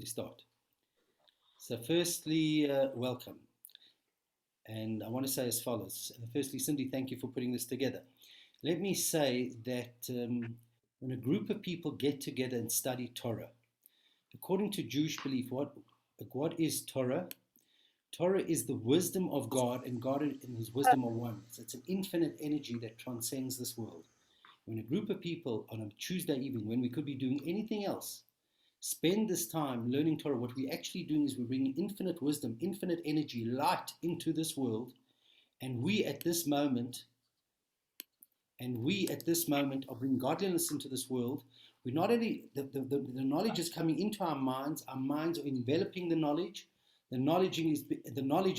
We start. So, firstly, welcome. And I want to say as follows. Firstly, Cindy, thank you for putting this together. Let me say that when a group of people get together and study Torah, according to Jewish belief, what is Torah? Torah is the wisdom of God, and God and His wisdom are one. So it's an infinite energy that transcends this world. When a group of people on a Tuesday evening, when we could be doing anything else, spend this time learning Torah, what we're actually doing is we're bringing infinite wisdom, infinite energy, light into this world. And we at this moment are bringing godliness into this world. We not only, the knowledge is coming into our minds are enveloping the knowledge. The knowledge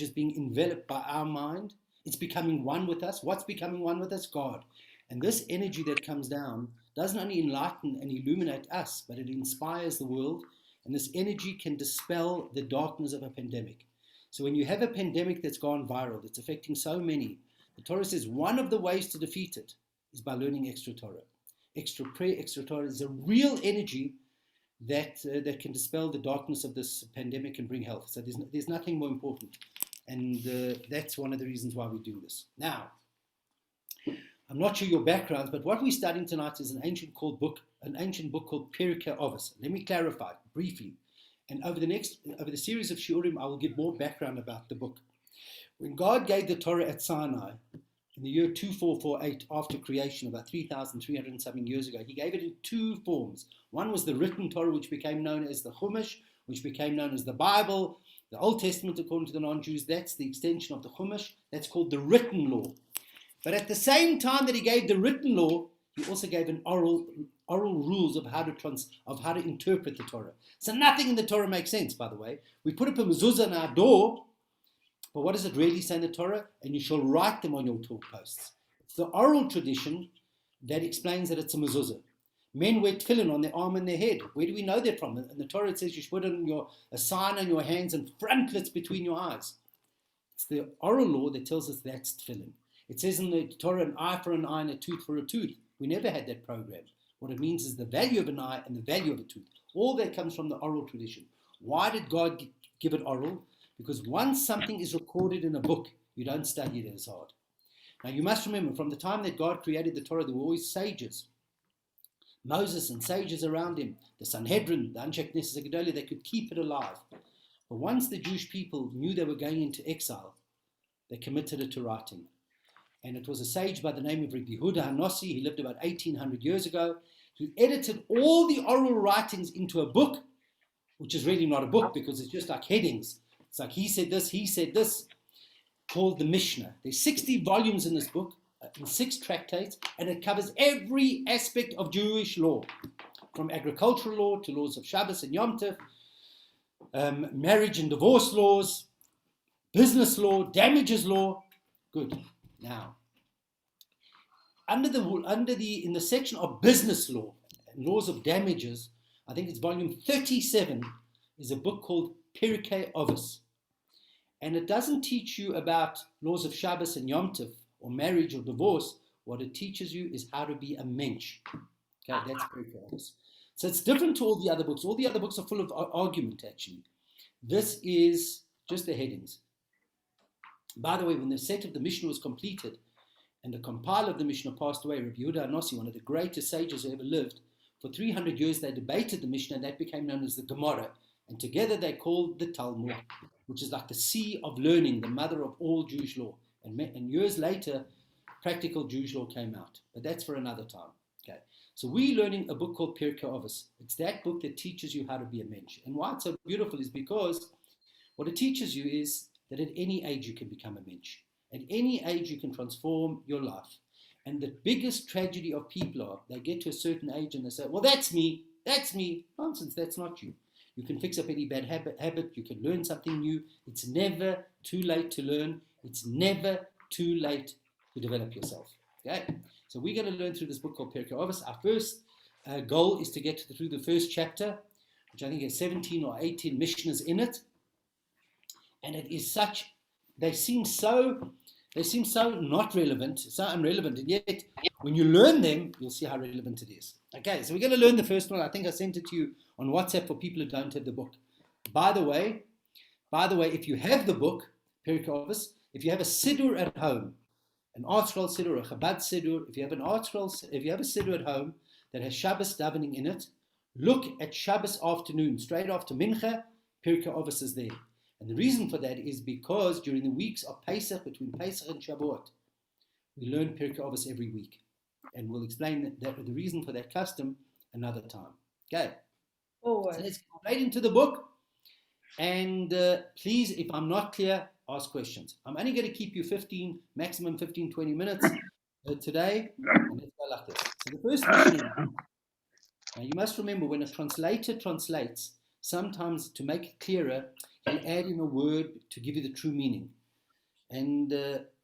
is being enveloped by our mind. It's becoming one with us. What's becoming one with us? God. And this energy that comes down doesn't only enlighten and illuminate us, but it inspires the world. And this energy can dispel the darkness of a pandemic. So when you have a pandemic that's gone viral, that's affecting so many, the Torah says one of the ways to defeat it is by learning extra Torah. Extra prayer, extra Torah is a real energy that can dispel the darkness of this pandemic and bring health. So there's nothing more important. And that's one of the reasons why we do this. Now, I'm not sure your backgrounds, but what we're studying tonight is an ancient book called Pirkovis. Let me clarify briefly. And over the series of shiurim, I will give more background about the book. When God gave the Torah at Sinai in the year 2448 after creation, about 3,300 and something years ago, He gave it in two forms. One was the written Torah, which became known as the Chumash, which became known as the Bible. The Old Testament, according to the non-Jews, that's the extension of the Chumash. That's called the written law. But at the same time that He gave the written law, He also gave an oral rules of how to interpret the Torah. So nothing in the Torah makes sense, by the way. We put up a mezuzah on our door, but what does it really say in the Torah? And you shall write them on your doorposts. It's the oral tradition that explains that it's a mezuzah. Men wear tefillin on their arm and their head. Where do we know that from? In the Torah it says you should put a sign on your hands and frontlets between your eyes. It's the oral law that tells us that's tefillin. It says in the Torah, an eye for an eye and a tooth for a tooth. We never had that program. What it means is the value of an eye and the value of a tooth. All that comes from the oral tradition. Why did God give it oral? Because once something is recorded in a book, you don't study it as hard. Now you must remember, from the time that God created the Torah, there were always sages. Moses and sages around him, the Sanhedrin, the Anshe Knesset Gedolah, they could keep it alive. But once the Jewish people knew they were going into exile, they committed it to writing. And it was a sage by the name of Rabbi Yehuda HaNossi. He lived about 1800 years ago, who edited all the oral writings into a book, which is really not a book because it's just like headings. It's like he said this, called the Mishnah. There's 60 volumes in this book, in 6 tractates, and it covers every aspect of Jewish law, from agricultural law to laws of Shabbos and Yom Tov, marriage and divorce laws, business law, damages law. Good. Now, in the section of business law and laws of damages, I think it's volume 37, is a book called Pirkovis. And it doesn't teach you about laws of Shabbos and Yom Tov or marriage or divorce. What it teaches you is how to be a mensch. Okay, that's Pirkovis. So it's different to all the other books. All the other books are full of argument, actually. This is just the headings. By the way, when the set of the Mishnah was completed and the compiler of the Mishnah passed away, Rabbi Yehuda HaNossi, one of the greatest sages who ever lived, for 300 years they debated the Mishnah, and that became known as the Gemara. And together they called the Talmud, which is like the sea of learning, the mother of all Jewish law. And years later, practical Jewish law came out. But that's for another time. Okay. So we're learning a book called Pirkovis. It's that book that teaches you how to be a mensch. And why it's so beautiful is because what it teaches you is that at any age you can become a mensch. At any age you can transform your life. And the biggest tragedy of people are, they get to a certain age and they say, well, that's me. Nonsense, that's not you. You can fix up any bad habit. You can learn something new. It's never too late to learn. It's never too late to develop yourself. Okay? So we're going to learn through this book called Pirkovis. Our first goal is to get through the first chapter, which I think has 17 or 18 Mishnahs in it. And it is they seem so not relevant, so irrelevant, and yet when you learn them, you'll see how relevant it is. Okay, so we're going to learn the first one. I think I sent it to you on WhatsApp for people who don't have the book. By the way, if you have the book, Pirkovis, if you have a siddur at home, an art scroll siddur, a Chabad siddur, if you have a siddur at home that has Shabbos davening in it, look at Shabbos afternoon, straight after Mincha, Pirkovis is there. And the reason for that is because during the weeks of Pesach, between Pesach and Shavuot, we learn Pirkovis every week. And we'll explain the reason for that custom another time. Okay. So let's go right into the book. And please, if I'm not clear, ask questions. I'm only going to keep you maximum 15, 20 minutes today. And let's go like this. So the first question, now you must remember when a translator translates, sometimes to make it clearer, he'll add in a word to give you the true meaning.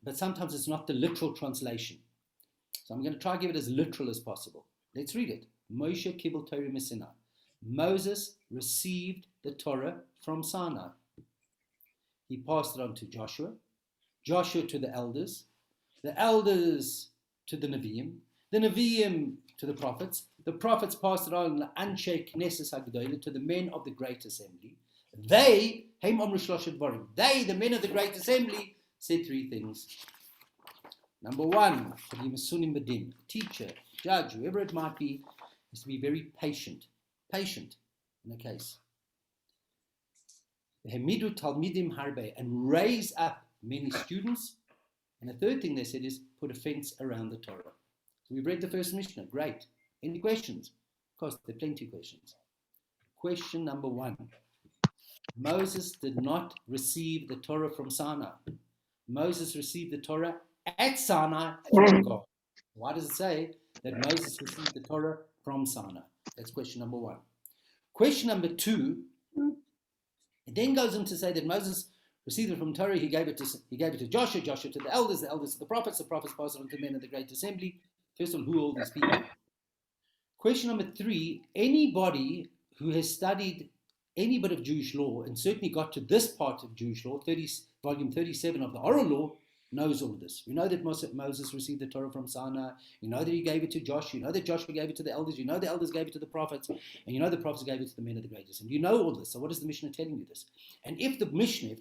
But sometimes it's not the literal translation. So I'm going to try to give it as literal as possible. Let's read it. Moshe kibel Torah Sinai. Moses received the Torah from Sinai. He passed it on to Joshua to the elders to the Nevi'im to the prophets passed it on to the men of the Great Assembly. They, the men of the Great Assembly, said three things. Number one, teacher, judge, whoever it might be, is to be very patient in a case. And raise up many students. And the third thing they said is put a fence around the Torah. So we've read the first Mishnah. Great. Any questions? Of course, there are plenty of questions. Question number one. Moses did not receive the Torah from Sinai. Moses received the Torah at Sinai from God. Why does it say that Moses received the Torah from Sinai? That's question number one. Question number two, it then goes on to say that Moses received it from Torah. He gave it to Joshua to the elders to the prophets passed it on to the men of the Great Assembly. First of all, who are all these people? Question number three, anybody who has studied any bit of Jewish law and certainly got to this part of Jewish law, volume 37 of the oral law, knows all of this. We know that Moses received the Torah from Sinai. You know that he gave it to Joshua. You know that Joshua gave it to the elders. You know the elders gave it to the prophets. And you know the prophets gave it to the men of the Great Assembly. You know all this. So what is the Mishnah telling you this? And if the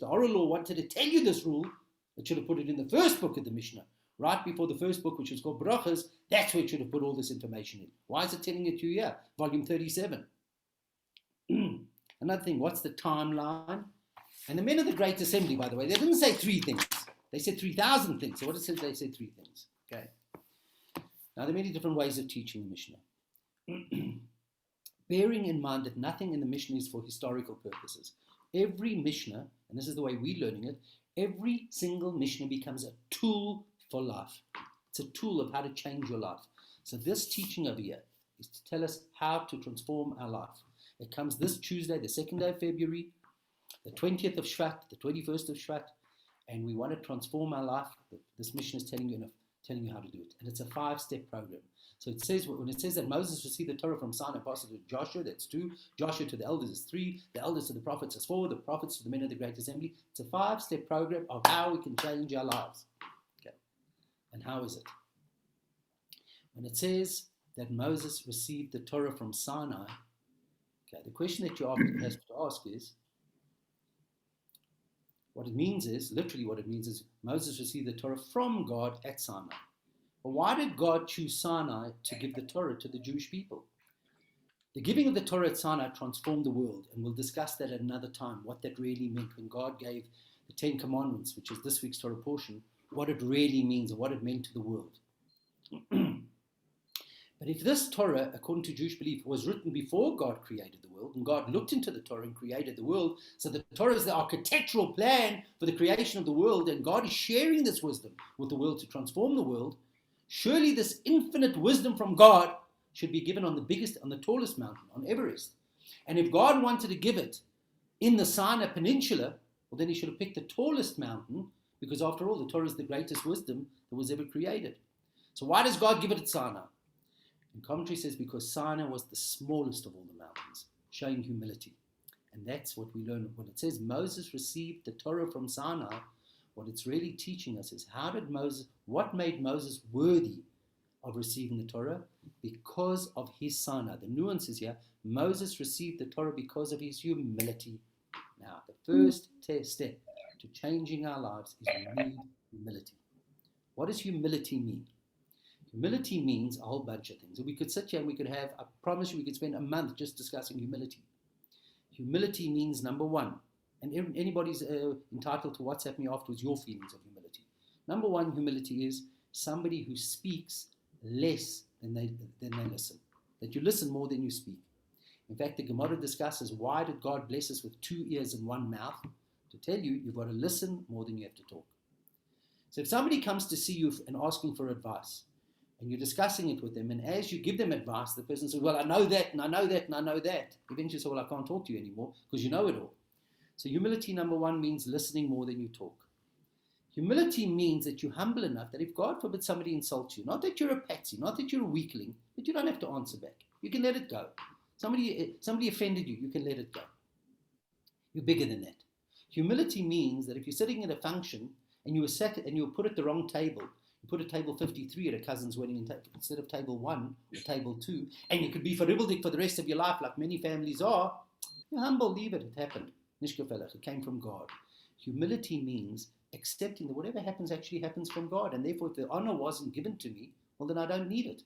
oral law wanted to tell you this rule, it should have put it in the first book of the Mishnah. Right before the first book, which is called Brachas, that's where it should have put all this information in. Why is it telling it to you here? Volume 37. Another thing, what's the timeline? And the men of the Great Assembly, by the way, they didn't say three things. They said 3,000 things. So what it says, they said three things. Okay. Now, there are many different ways of teaching the Mishnah. Bearing in mind that nothing in the Mishnah is for historical purposes. Every Mishnah, and this is the way we're learning it, every single Mishnah becomes a tool for life. It's a tool of how to change your life. So this teaching over here is to tell us how to transform our life. It comes this Tuesday, the 2nd day of February, the 20th of Shvat, the 21st of Shvat, and we want to transform our life. This mission is telling you how to do it. And it's a 5-step program. So it says, when it says that Moses received the Torah from Sinai, passed it to Joshua, that's 2. Joshua to the elders is 3. The elders to the prophets is 4. The prophets to the men of the Great Assembly. It's a 5-step program of how we can change our lives. Okay. And how is it? When it says that Moses received the Torah from Sinai, okay, the question that you have to ask is, what it means is Moses received the Torah from God at Sinai. But why did God choose Sinai to give the Torah to the Jewish people? The giving of the Torah at Sinai transformed the world, and we'll discuss that at another time, what that really meant when God gave the 10 Commandments, which is this week's Torah portion, what it really means and what it meant to the world. But if this Torah, according to Jewish belief, was written before God created the world, and God looked into the Torah and created the world, so the Torah is the architectural plan for the creation of the world, and God is sharing this wisdom with the world to transform the world, surely this infinite wisdom from God should be given on the tallest mountain, on Everest. And if God wanted to give it in the Sinai Peninsula, well, then he should have picked the tallest mountain, because after all, the Torah is the greatest wisdom that was ever created. So why does God give it at Sinai? And commentary says because Sinai was the smallest of all the mountains, showing humility. And that's what we learn. When it says Moses received the Torah from Sinai, what it's really teaching us is what made Moses worthy of receiving the Torah? Because of his Sinai. The nuance is here, Moses received the Torah because of his humility. Now, the first step to changing our lives is we need humility. What does humility mean? Humility means a whole bunch of things. And we could sit here and we could have, I promise you, we could spend a month just discussing humility. Humility means, number one, and anybody's entitled to WhatsApp me afterwards your feelings of humility. Number one, humility is somebody who speaks less than they listen. That you listen more than you speak. In fact, the Gemara discusses why did God bless us with 2 ears and 1 mouth? To tell you, you've got to listen more than you have to talk. So if somebody comes to see you and asking for advice, and you're discussing it with them, and as you give them advice, the person says, well, I know that, and I know that, and I know that. Eventually you say, well, I can't talk to you anymore because you know it all. So humility, number one, means listening more than you talk. Humility means that you're humble enough that if God forbid somebody insults you, not that you're a patsy, not that you're a weakling, but you don't have to answer back. You can let it go. Somebody offended you, you can let it go. You're bigger than that. Humility means that if you're sitting at a function and you were put at the wrong table, you put a table 53 at a cousin's wedding instead of table 1 or table 2, and you could be verribbeldik for the rest of your life like many families are, you're humble, leave it, it happened. Nishkefelach, it came from God. Humility means accepting that whatever happens actually happens from God, and therefore if the honor wasn't given to me, well then I don't need it.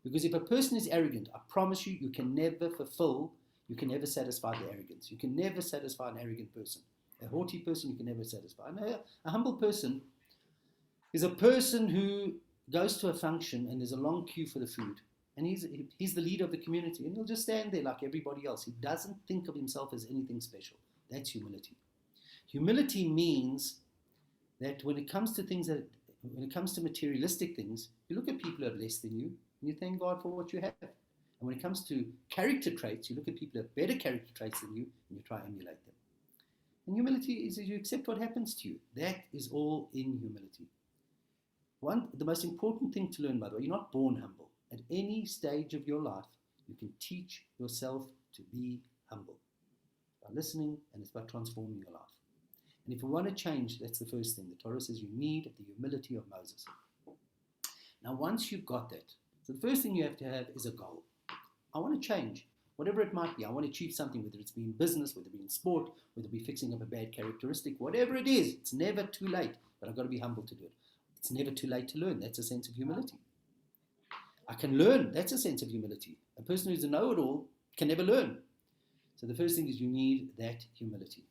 Because if a person is arrogant, I promise you, you can never satisfy the arrogance. You can never satisfy an arrogant person. A haughty person you can never satisfy. A humble person is a person who goes to a function and there's a long queue for the food. And he's the leader of the community, and he'll just stand there like everybody else. He doesn't think of himself as anything special. That's humility. Humility means that when it comes to materialistic things, you look at people who have less than you, and you thank God for what you have. And when it comes to character traits, you look at people who have better character traits than you, and you try to emulate them. And humility is that you accept what happens to you. That is all in humility. The most important thing to learn, by the way, you're not born humble. At any stage of your life, you can teach yourself to be humble. By listening, and it's by transforming your life. And if you want to change, that's the first thing. The Torah says you need the humility of Moses. Now, once you've got that, so the first thing you have to have is a goal. I want to change, whatever it might be. I want to achieve something, whether it's be in business, whether it be in sport, whether it be fixing up a bad characteristic, whatever it is. It's never too late, but I've got to be humble to do it. It's never too late to learn. That's a sense of humility. I can learn. That's a sense of humility. A person who's a know-it-all can never learn. So the first thing is you need that humility.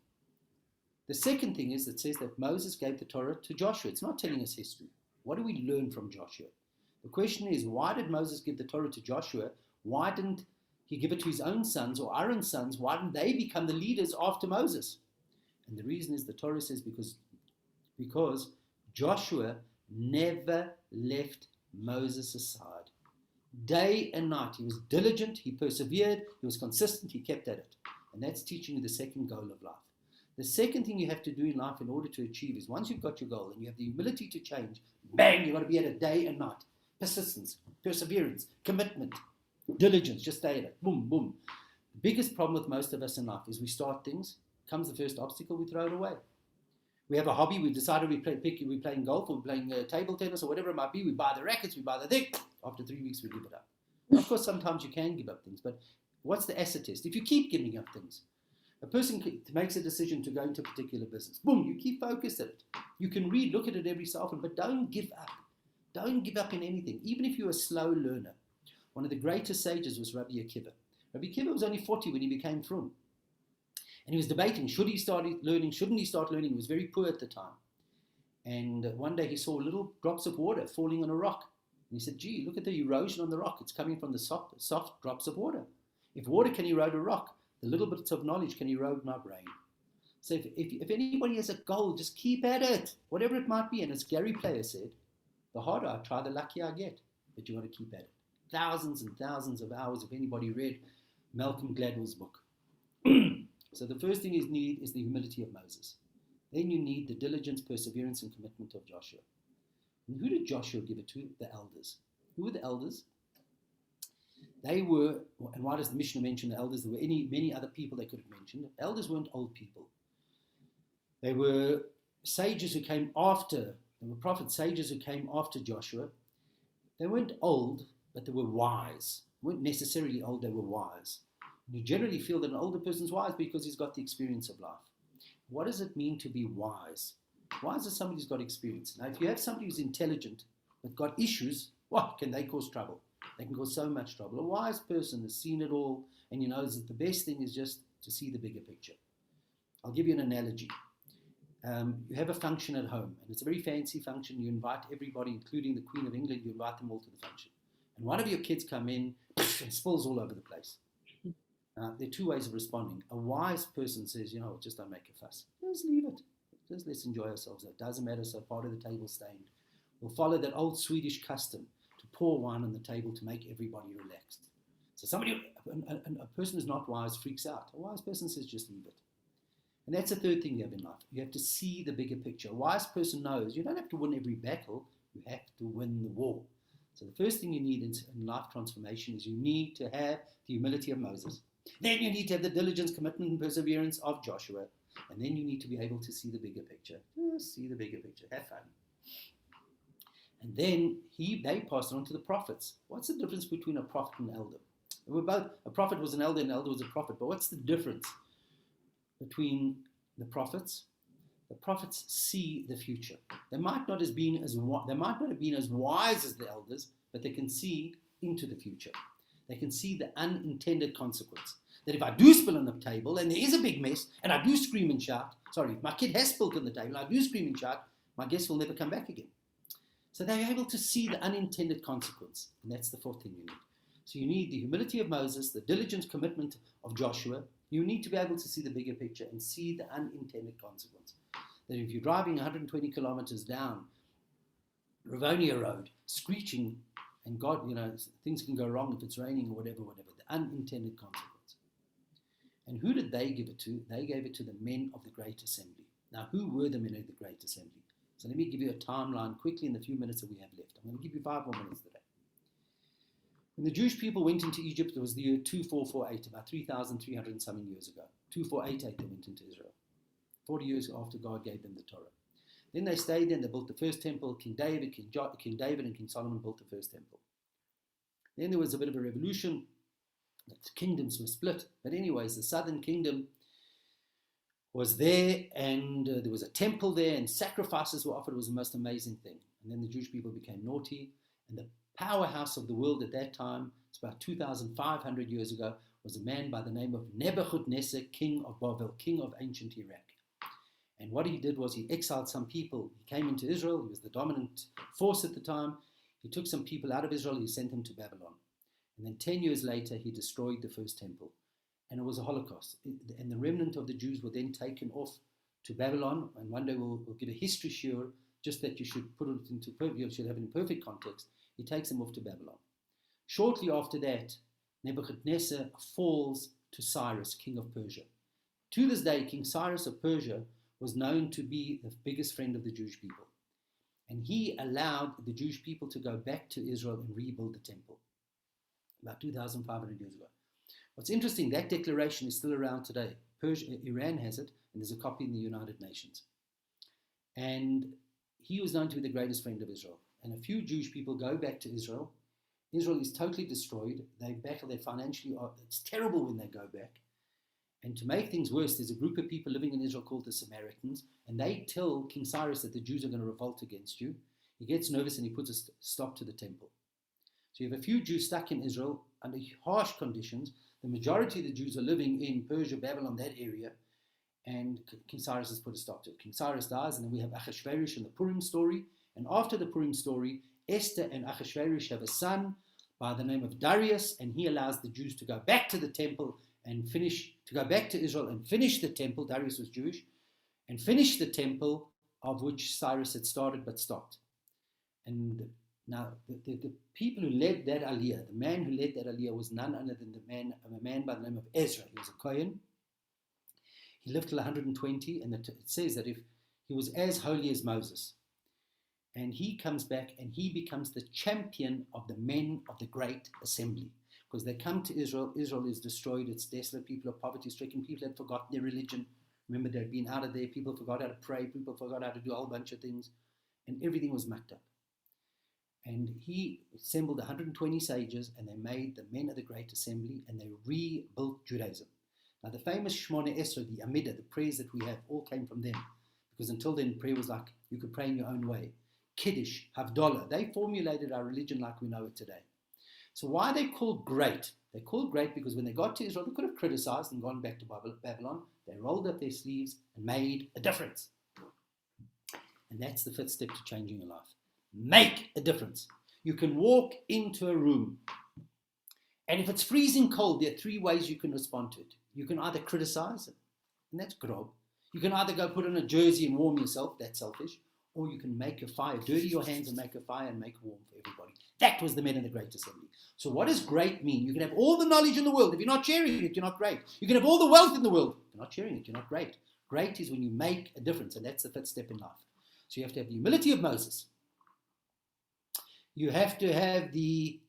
The second thing is it says that Moses gave the Torah to Joshua. It's not telling us history. What do we learn from Joshua? The question is, why did Moses give the Torah to Joshua? Why didn't he give it to his own sons or Aaron's sons? Why didn't they become the leaders after Moses? And the reason is the Torah says because Joshua never left Moses aside. Day and night. He was diligent, he persevered, he was consistent, he kept at it. And that's teaching you the second goal of life. The second thing you have to do in life in order to achieve is once you've got your goal and you have the humility to change, bang, you've got to be at it day and night. Persistence, perseverance, commitment, diligence, just stay at it. Boom, boom. The biggest problem with most of us in life is we start things, comes the first obstacle, we throw it away. We have a hobby, we've decided we're playing golf or we're playing table tennis or whatever it might be, we buy the rackets, we buy the thing. After 3 weeks, we give it up. Of course, sometimes you can give up things, but what's the acid test? If you keep giving up things, a person makes a decision to go into a particular business. Boom, you keep focused at it. You can read, look at it every so often, but don't give up. Don't give up in anything, even if you're a slow learner. One of the greatest sages was Rabbi Akiva. Rabbi Akiva was only 40 when he became frum. And he was debating, should he start learning, shouldn't he start learning? He was very poor at the time. And one day he saw little drops of water falling on a rock. And he said, gee, look at the erosion on the rock. It's coming from the soft drops of water. If water can erode a rock, the little bits of knowledge can erode my brain. So if anybody has a goal, just keep at it, whatever it might be. And as Gary Player said, the harder I try, the luckier I get. But you got to keep at it. Thousands and thousands of hours, if anybody read Malcolm Gladwell's book. So the first thing you need is the humility of Moses. Then you need the diligence, perseverance, and commitment of Joshua. And who did Joshua give it to? The elders. Who were the elders? They were, and why does the Mishnah mention the elders? There were many other people they could have mentioned. Elders weren't old people. They were sages who came after, they were prophets, sages who came after Joshua. They weren't old, but they were wise. They weren't necessarily old, they were wise. You generally feel that an older person's wise because he's got the experience of life. what does it mean to be wise? Wise is somebody who's got experience. Now, if you have somebody who's intelligent but got issues, what can they cause trouble? They can cause so much trouble. A wise person has seen it all, and he knows that the best thing is just to see the bigger picture. I'll give you an analogy. You have a function at home, and it's a very fancy function. You invite everybody, including the Queen of England, you invite them all to the function. And one of your kids come in and spills all over the place. There are two ways of responding. A wise person says, just don't make a fuss. Just leave it. Just let's enjoy ourselves. It doesn't matter, so part of the table stained. We'll follow that old Swedish custom to pour wine on the table to make everybody relaxed. So a person who's not wise freaks out. A wise person says, just leave it. And that's the third thing you have in life. You have to see the bigger picture. A wise person knows you don't have to win every battle. You have to win the war. So the first thing you need in life transformation is you need to have the humility of Moses. Then you need to have the diligence, commitment, and perseverance of Joshua. And then you need to be able to see the bigger picture. Just see the bigger picture. Have fun. And then they passed it on to the prophets. What's the difference between a prophet and an elder? A prophet was an elder and an elder was a prophet. But what's the difference between the prophets? The prophets see the future. They might not have been as wise as the elders, but they can see into the future. They can see the unintended consequence. That if I do spill on the table and there is a big mess and I do scream and shout, if my kid has spilled on the table, I do scream and shout, my guest will never come back again. So they're able to see the unintended consequence. And that's the fourth thing you need. So you need the humility of Moses, the diligent commitment of Joshua. You need to be able to see the bigger picture and see the unintended consequence. That if you're driving 120 kilometers down Rivonia Road, screeching, and God, things can go wrong if it's raining or whatever, the unintended consequence. And who did they give it to? They gave it to the men of the Great Assembly. Now, who were the men of the Great Assembly? So let me give you a timeline quickly in the few minutes that we have left. I'm going to give you 5 more minutes today. When the Jewish people went into Egypt, it was the year 2448, about 3,300 and something years ago. 2488 they went into Israel. 40 years after God gave them the Torah. Then they stayed there and they built the first temple. King David and King Solomon built the first temple. Then there was a bit of a revolution. The kingdoms were split. But anyways, the southern kingdom was there, and there was a temple there, and sacrifices were offered. It was the most amazing thing. And then the Jewish people became naughty, and the powerhouse of the world at that time, it's about 2,500 years ago, was a man by the name of Nebuchadnezzar, king of Babel, king of ancient Iraq. And what he did was he exiled some people. He came into Israel. He was the dominant force at the time. He took some people out of Israel. He sent them to Babylon. And then 10 years later, he destroyed the first temple. And it was a Holocaust. And the remnant of the Jews were then taken off to Babylon. And one day we'll give a history shiur, just that you should put it into you should have it in perfect context. He takes them off to Babylon. Shortly after that, Nebuchadnezzar falls to Cyrus, king of Persia. To this day, King Cyrus of Persia was known to be the biggest friend of the Jewish people. And he allowed the Jewish people to go back to Israel and rebuild the temple about 2,500 years ago. What's interesting, that declaration is still around today. Iran has it, and there's a copy in the United Nations. And he was known to be the greatest friend of Israel. And a few Jewish people go back to Israel. Israel is totally destroyed. They battle, they financially are, it's terrible when they go back. And to make things worse, there's a group of people living in Israel called the Samaritans, and they tell King Cyrus that the Jews are going to revolt against you. He gets nervous and he puts a stop to the temple. So you have a few Jews stuck in Israel under harsh conditions. The majority of the Jews are living in Persia, Babylon, that area, and King Cyrus has put a stop to it. King Cyrus dies, and then we have Achashverosh in the Purim story. And after the Purim story, Esther and Achashverosh have a son by the name of Darius, and he allows the Jews to go back to the temple and go back to Israel and finish the temple. Darius was Jewish, and finish the temple of which Cyrus had started but stopped. And now the people who led that aliyah, the man who led that aliyah was none other than a man by the name of Ezra. He was a Kohen. He lived till 120, and it says that if he was as holy as Moses. And he comes back and he becomes the champion of the men of the Great Assembly. Because they come to Israel. Israel is destroyed. It's desolate. People are poverty-stricken. People had forgotten their religion. Remember, they'd been out of there. People forgot how to pray. People forgot how to do a whole bunch of things. And everything was mucked up. And he assembled 120 sages, and they made the men of the Great Assembly, and they rebuilt Judaism. Now, the famous Shmona Esra, the Amidah, the prayers that we have, all came from them. Because until then, prayer was like you could pray in your own way. Kiddush, Havdalah, they formulated our religion like we know it today. So why are they called great? They're called great because when they got to Israel, they could have criticized and gone back to Babylon. They rolled up their sleeves and made a difference. And that's the fifth step to changing your life. Make a difference. You can walk into a room, and if it's freezing cold, there are three ways you can respond to it. You can either criticize it, and that's grob. You can either go put on a jersey and warm yourself, that's selfish, or you can make a fire, dirty your hands and make a fire and make it warm for everybody. That was the men in the Great Assembly. So what does great mean? You can have all the knowledge in the world. If you're not sharing it, you're not great. You can have all the wealth in the world. If you're not sharing it, you're not great. Great is when you make a difference, and that's the fifth step in life. So you have to have the humility of Moses. You have to have the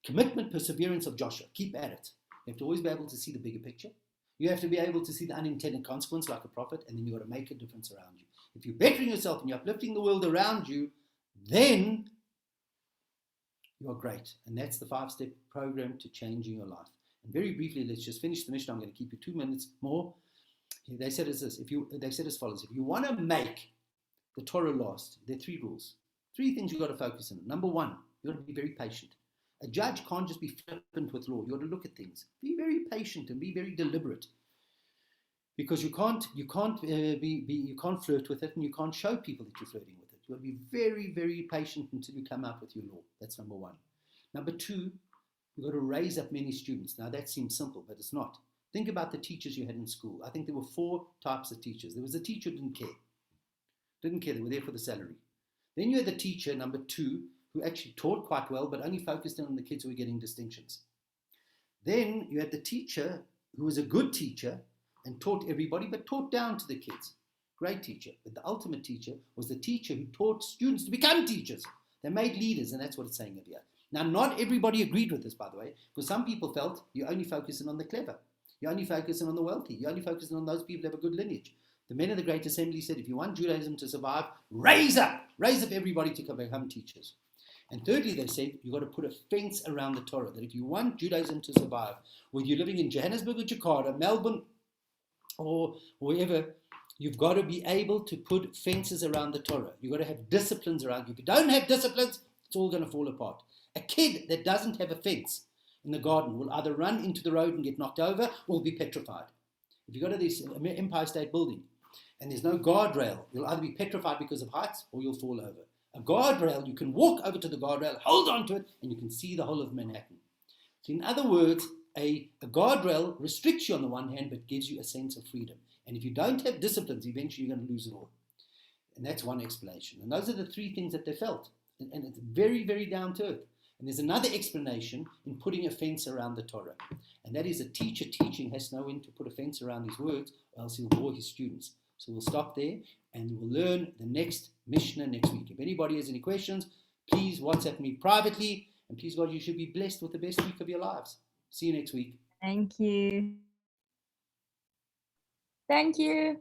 commitment, perseverance of Joshua. Keep at it. You have to always be able to see the bigger picture. You have to be able to see the unintended consequence like a prophet, and then you've got to make a difference around you. If you're bettering yourself and you're uplifting the world around you, then you're great. And that's the 5-step program to changing your life. And very briefly, let's just finish the mission. I'm going to keep you 2 minutes more. They said as this. They said as follows: if you want to make the Torah last, there are 3 rules. 3 things you've got to focus on. Number 1, you've got to be very patient. A judge can't just be flippant with law. You've got to look at things. Be very patient and be very deliberate, because you can't flirt with it, and you can't show people that you're flirting with it. You've got to be very, very patient until you come out with your law. That's number 1. Number 2, you've got to raise up many students. Now that seems simple, but it's not. Think about the teachers you had in school. I think there were 4 types of teachers. There was a teacher who didn't care. They were there for the salary. Then you had the teacher, number 2, who actually taught quite well, but only focused on the kids who were getting distinctions. Then you had the teacher who was a good teacher and taught everybody, but taught down to the kids. Great teacher. But the ultimate teacher was the teacher who taught students to become teachers. They made leaders, and that's what it's saying over here. Now, not everybody agreed with this, by the way, because some people felt you're only focusing on the clever. You're only focusing on the wealthy. You're only focusing on those people who have a good lineage. The men of the Great Assembly said, if you want Judaism to survive, raise up everybody to become teachers. And thirdly, they said, you've got to put a fence around the Torah, that if you want Judaism to survive, whether you're living in Johannesburg or Jakarta, Melbourne, or wherever, you've got to be able to put fences around the Torah. You've got to have disciplines around you. If you don't have disciplines, it's all going to fall apart. A kid that doesn't have a fence in the garden will either run into the road and get knocked over, or will be petrified. If you go to this Empire State Building and there's no guardrail, you'll either be petrified because of heights or you'll fall over. A guardrail, you can walk over to the guardrail, hold on to it, and you can see the whole of Manhattan. So in other words, a guardrail restricts you on the one hand, but gives you a sense of freedom. And if you don't have disciplines, eventually you're going to lose it all. And that's one explanation. And those are the 3 things that they felt. And it's very, very down to earth. And there's another explanation in putting a fence around the Torah. And that is a teacher teaching has to know when to put a fence around his words, or else he'll bore his students. So we'll stop there, and we'll learn the next Mishnah next week. If anybody has any questions, please WhatsApp me privately. And please, God, you should be blessed with the best week of your lives. See you next week. Thank you. Thank you.